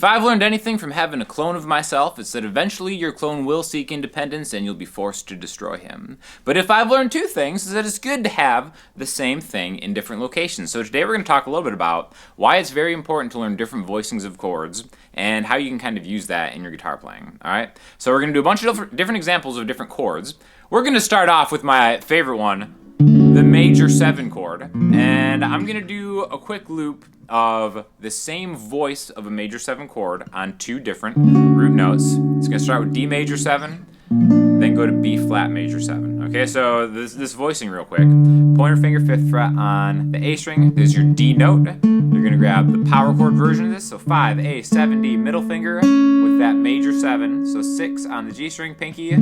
If I've learned anything from having a clone of myself, it's that eventually your clone will seek independence and you'll be forced to destroy him. But if I've learned two things, it's that it's good to have the same thing in different locations. So today we're going to talk a little bit about why it's very important to learn different voicings of chords and how you can kind of use that in your guitar playing. Alright? So we're going to do a bunch of different examples of different chords. We're going to start off with my favorite one, the major 7 chord, and I'm going to do a quick loop of the same voice of a major 7 chord on 2 different root notes. It's going to start with D major 7, then go to B flat major 7. Okay, so this voicing real quick. Pointer finger 5th fret on the A string. There's your D note. You're going to grab the power chord version of this, so 5, A, 7, D, middle finger with that major 7. So 6 on the G string, pinky,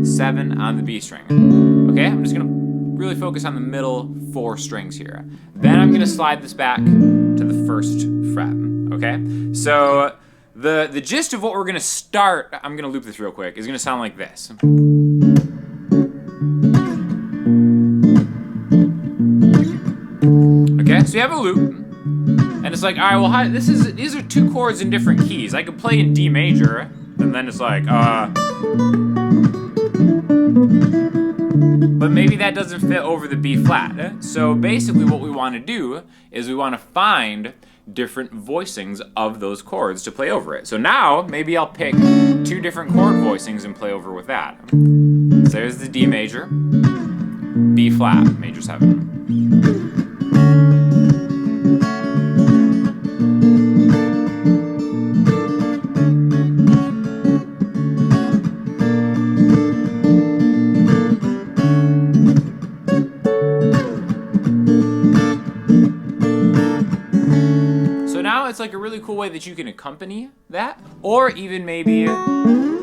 7 on the B string. Okay, I'm just going to really focus on the middle 4 strings here. Then I'm going to slide this back to the 1st fret, okay? So the gist of what we're going to start, I'm going to loop this real quick, is going to sound like this. Okay, so you have a loop, and it's like, all right, well, these are 2 chords in different keys. I could play in D major, and then it's like, but maybe that doesn't fit over the B flat. So basically what we want to do is we want to find different voicings of those chords to play over it. So now maybe I'll pick 2 different chord voicings and play over with that. So there's the D major, B flat, major 7. It's like a really cool way that you can accompany that, or even maybe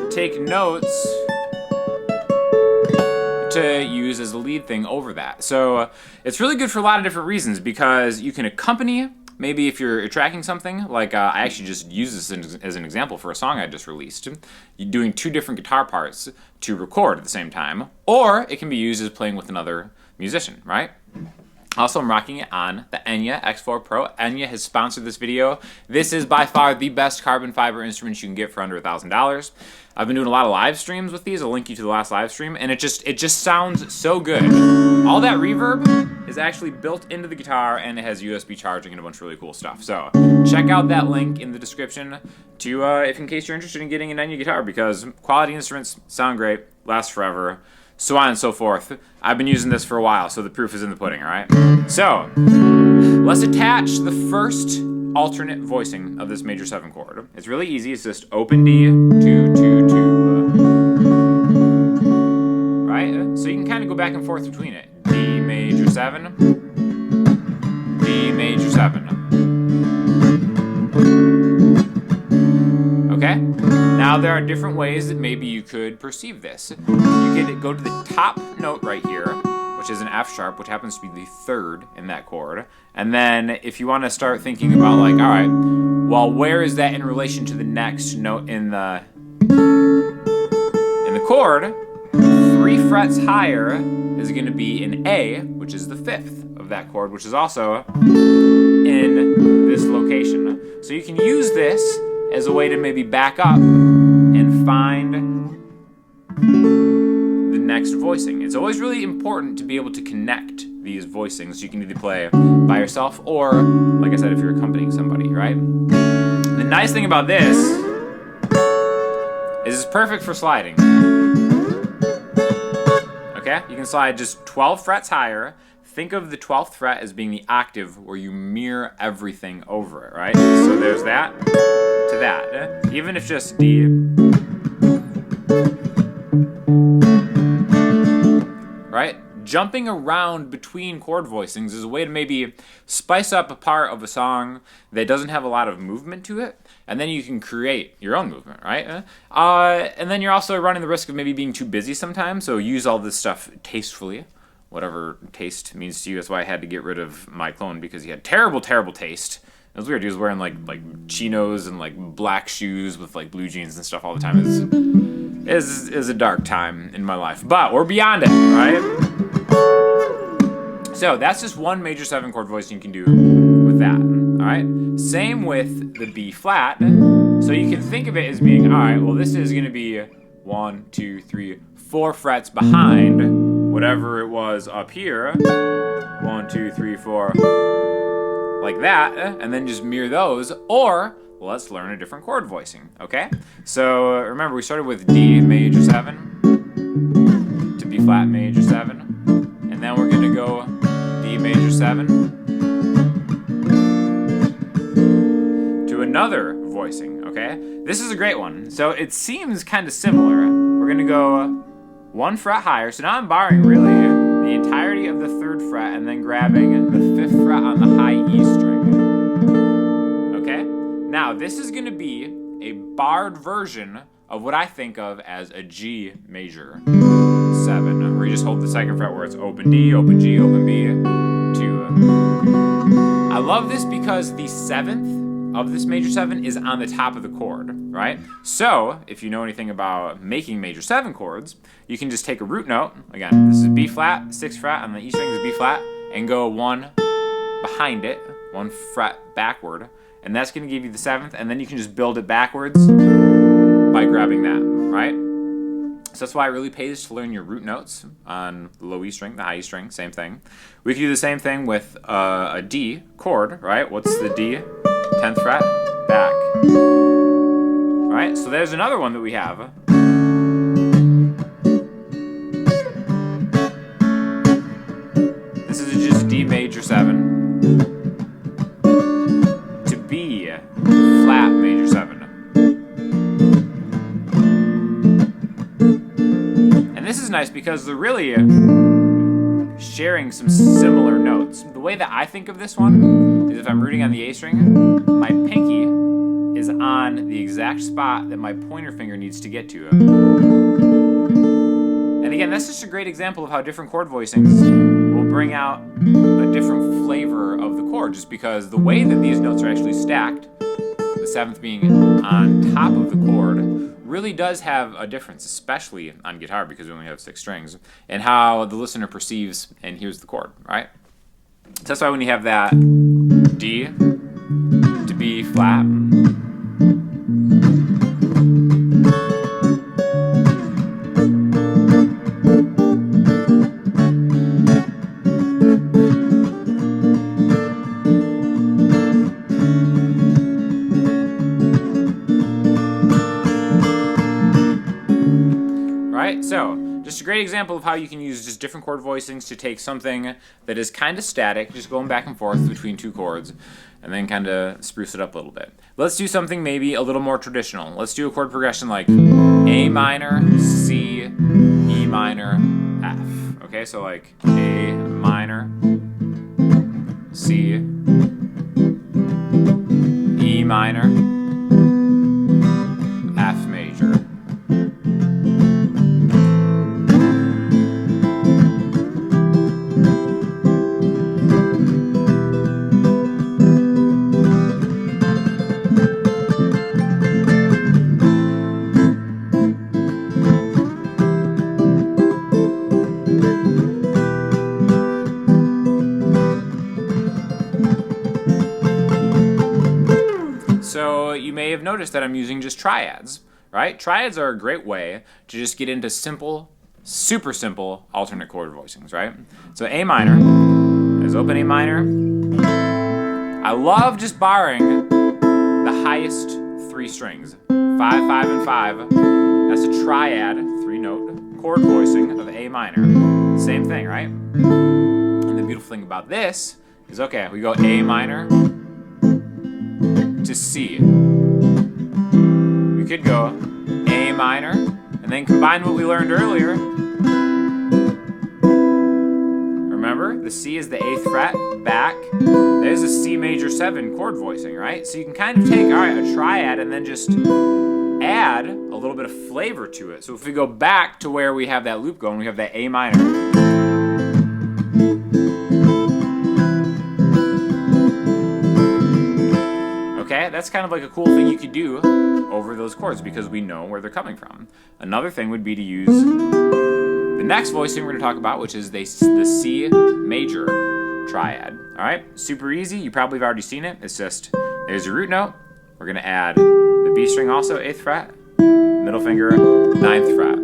take notes to use as a lead thing over that. So it's really good for a lot of different reasons, because you can accompany, maybe if you're tracking something, like I actually just use this as an example for a song I just released. You're doing 2 different guitar parts to record at the same time, or it can be used as playing with another musician, right? Also, I'm rocking it on the Enya X4 Pro. Enya has sponsored this video. This is by far the best carbon fiber instruments you can get for under $1,000. I've been doing a lot of live streams with these. I'll link you to the last live stream, and it just sounds so good. All that reverb is actually built into the guitar, and it has USB charging and a bunch of really cool stuff. So check out that link in the description to if in case you're interested in getting an Enya guitar, because quality instruments sound great, last forever, so on and so forth. I've been using this for a while, so the proof is in the pudding, alright? So, let's attach the first alternate voicing of this major 7 chord. It's really easy. It's just open D, 2, 2, 2. Right? So you can kind of go back and forth between it. D major 7, D major 7. Okay? Now there are different ways that maybe you could perceive this. You could go to the top note right here, which is an F sharp, which happens to be the 3rd in that chord. And then if you want to start thinking about like, all right, well, where is that in relation to the next note in the chord? 3 frets higher is going to be an A, which is the 5th of that chord, which is also in this location. So you can use this as a way to maybe back up and find the next voicing. It's always really important to be able to connect these voicings. You can either play by yourself or, like I said, if you're accompanying somebody, right? The nice thing about this is it's perfect for sliding. Okay? You can slide just 12 frets higher. Think of the 12th fret as being the octave where you mirror everything over it, right? So there's that to that. Even if just D. Right? Jumping around between chord voicings is a way to maybe spice up a part of a song that doesn't have a lot of movement to it, and then you can create your own movement, right? And then you're also running the risk of maybe being too busy sometimes, so use all this stuff tastefully. Whatever taste means to you. That's why I had to get rid of my clone, because he had terrible, terrible taste. It was weird. He was wearing like chinos and like black shoes with like blue jeans and stuff all the time. Is a dark time in my life, but we're beyond it, right? So that's just one major 7 chord voicing you can do with that. All right. Same with the B flat. So you can think of it as being, all right, well, this is going to be 1, 2, 3, 4 frets behind whatever it was up here. 1, 2, 3, 4, like that, and then just mirror those. Or let's learn a different chord voicing, okay? So remember, we started with D major 7 to B flat major 7, and then we're gonna go D major 7 to another voicing, okay? This is a great one. So it seems kind of similar. We're gonna go 1 fret higher. So now I'm borrowing really the entirety of the 3rd fret and then grabbing the 5th fret on the high E string. Okay? Now this is gonna be a barred version of what I think of as a G major 7, where you just hold the 2nd fret where it's open D, open G, open B, 2. I love this because the 7th of this major 7 is on the top of the chord, right? So, if you know anything about making major 7 chords, you can just take a root note, again, this is B flat, 6th fret, on the E string is B flat, and go 1 behind it, 1 fret backward, and that's gonna give you the 7th, and then you can just build it backwards by grabbing that, right? So that's why it really pays to learn your root notes on the low E string, the high E string, same thing. We can do the same thing with a D chord, right? What's the D? 10th fret, back. Right? So there's another one that we have. This is just D major 7 to B flat major 7. And this is nice because they're really sharing some similar notes. The way that I think of this one is if I'm rooting on the A string, my pinky is on the exact spot that my pointer finger needs to get to. And again, that's just a great example of how different chord voicings will bring out a different flavor of the chord, just because the way that these notes are actually stacked, the 7th being on top of the chord, really does have a difference, especially on guitar because we only have 6 strings, and how the listener perceives and hears the chord, right? So that's why when you have that D to B flat, right? So, just a great example of how you can use just different chord voicings to take something that is kind of static, just going back and forth between 2 chords, and then kind of spruce it up a little bit. Let's do something maybe a little more traditional. Let's do a chord progression like A minor, C, E minor, F. Okay, so like A minor, C, E minor, F major. So you may have noticed that I'm using just triads, right? Triads are a great way to just get into simple, super simple alternate chord voicings, right? So A minor is open A minor. I love just borrowing the highest 3 strings, 5, 5, and 5. That's a triad 3-note chord voicing of A minor. Same thing, right? And the beautiful thing about this is, okay, we go A minor to C. We could go A minor and then combine what we learned earlier. Remember, the C is the 8th fret, back. There's a C major 7 chord voicing, right? So you can kind of take, all right, a triad and then just add a little bit of flavor to it. So if we go back to where we have that loop going, we have that A minor. Okay, that's kind of like a cool thing you could do over those chords because we know where they're coming from. Another thing would be to use the next voicing we're going to talk about, which is the C major triad. All right, super easy. You probably have already seen it. It's just, there's a root note. We're going to add the B string also 8th fret, middle finger 9th fret.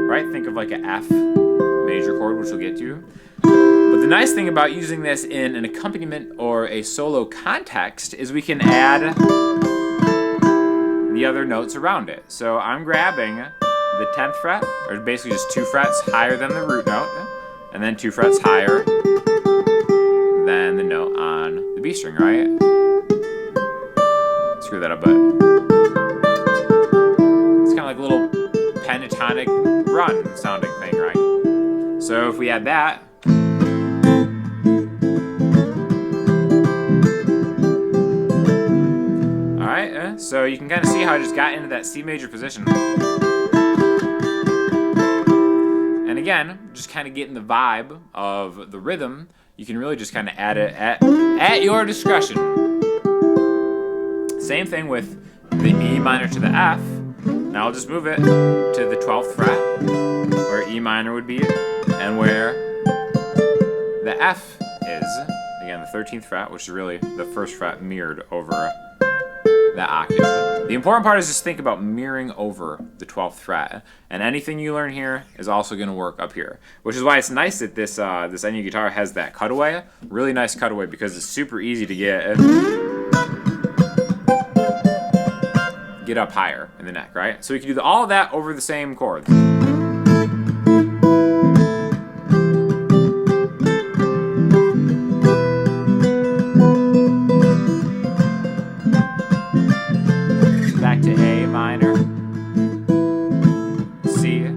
Right? Think of like an F major chord, which we'll get to. But the nice thing about using this in an accompaniment or a solo context is we can add the other notes around it. So I'm grabbing the 10th fret, or basically just 2 frets higher than the root note, and then 2 frets higher than the note on the B string, right? Screw that up, but it's kind of like a little pentatonic run sounding thing, right? So if we add that, alright, so you can kind of see how I just got into that C major position. And again, just kind of getting the vibe of the rhythm, you can really just kind of add it at your discretion. Same thing with the E minor to the F. Now I'll just move it to the 12th fret, where E minor would be, and where the F is. Again, the 13th fret, which is really the 1st fret mirrored over that octave. The important part is just think about mirroring over the 12th fret, and anything you learn here is also going to work up here, which is why it's nice that this Enya guitar has that cutaway. Really nice cutaway, because it's super easy to get up higher in the neck, right? So we can do all of that over the same chords. Back to A minor, C,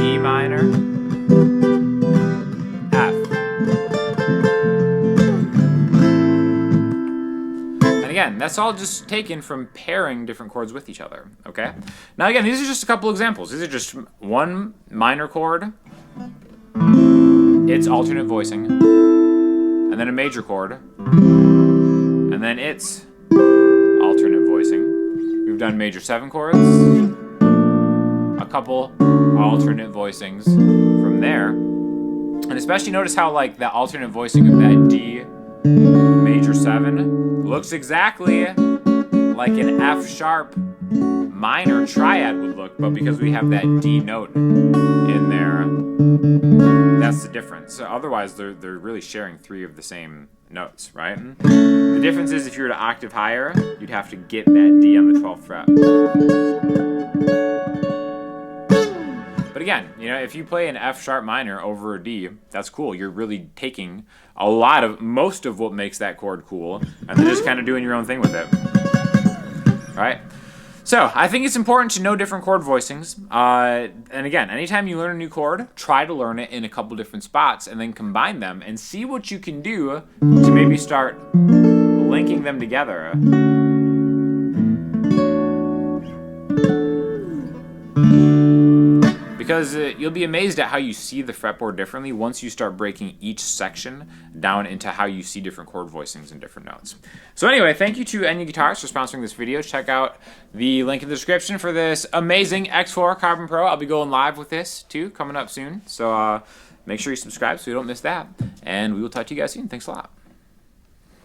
E minor, F. And again, that's all just taken from pairing different chords with each other, okay? Now again, these are just a couple examples. These are just one minor chord, its alternate voicing, and then a major chord, and then its alternate voicing. We've done major 7 chords, a couple alternate voicings from there, and especially notice how like that alternate voicing of that D major 7 looks exactly like an F sharp minor triad would look, but because we have that D note in there, that's the difference. So otherwise, they're really sharing 3 of the same notes, right? The difference is if you were to octave higher, you'd have to get that D on the 12th fret. But again, you know, if you play an F sharp minor over a D, that's cool. You're really taking most of what makes that chord cool, and then just kind of doing your own thing with it. All right? So, I think it's important to know different chord voicings. And again, anytime you learn a new chord, try to learn it in a couple different spots and then combine them and see what you can do to maybe start linking them together. Because you'll be amazed at how you see the fretboard differently once you start breaking each section down into how you see different chord voicings and different notes. So anyway, thank you to Enya Guitars for sponsoring this video. Check out the link in the description for this amazing X4 Carbon Pro. I'll be going live with this too, coming up soon. So make sure you subscribe so you don't miss that. And we will talk to you guys soon. Thanks a lot.